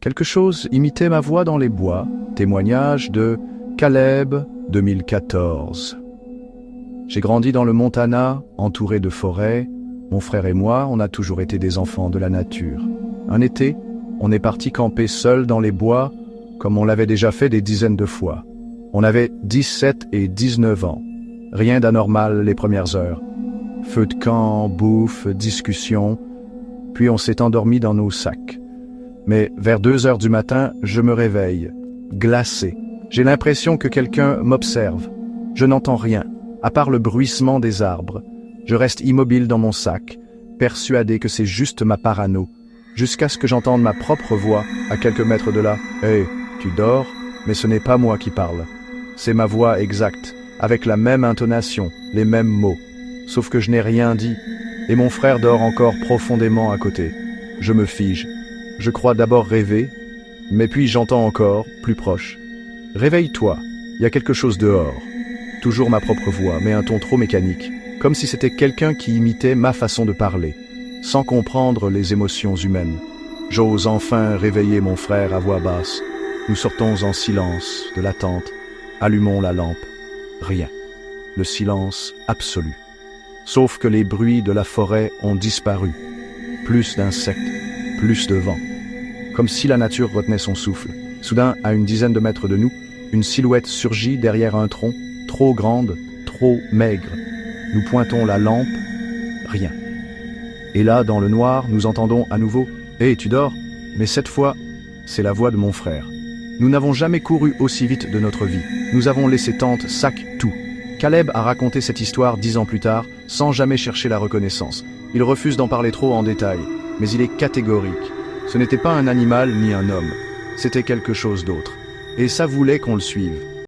Quelque chose imitait ma voix dans les bois, témoignage de Caleb 2014. J'ai grandi dans le Montana, entouré de forêts. Mon frère et moi, on a toujours été des enfants de la nature. Un été, on est parti camper seul dans les bois, comme on l'avait déjà fait des dizaines de fois. On avait 17 et 19 ans. Rien d'anormal les premières heures. Feu de camp, bouffe, discussion. Puis on s'est endormi dans nos sacs. Mais vers 2 heures du matin, je me réveille, glacé. J'ai l'impression que quelqu'un m'observe. Je n'entends rien, à part le bruissement des arbres. Je reste immobile dans mon sac, persuadé que c'est juste ma parano, jusqu'à ce que j'entende ma propre voix à quelques mètres de là. « Hé, tu dors ?» Mais ce n'est pas moi qui parle. C'est ma voix exacte, avec la même intonation, les mêmes mots. Sauf que je n'ai rien dit, et mon frère dort encore profondément à côté. Je me fige. Je crois d'abord rêver, mais puis j'entends encore, plus proche. « Réveille-toi, il y a quelque chose dehors. » Toujours ma propre voix, mais un ton trop mécanique, comme si c'était quelqu'un qui imitait ma façon de parler, sans comprendre les émotions humaines. J'ose enfin réveiller mon frère à voix basse. Nous sortons en silence de la tente, allumons la lampe. Rien. Le silence absolu. Sauf que les bruits de la forêt ont disparu. Plus d'insectes, plus de vent. Comme si la nature retenait son souffle. Soudain, à une dizaine de mètres de nous, une silhouette surgit derrière un tronc, trop grande, trop maigre. Nous pointons la lampe, rien. Et là, dans le noir, nous entendons à nouveau « Hé, tu dors ?» Mais cette fois, c'est la voix de mon frère. Nous n'avons jamais couru aussi vite de notre vie. Nous avons laissé tente, sac, tout. Caleb a raconté cette histoire 10 ans plus tard, sans jamais chercher la reconnaissance. Il refuse d'en parler trop en détail, mais il est catégorique. Ce n'était pas un animal ni un homme, c'était quelque chose d'autre. Et ça voulait qu'on le suive.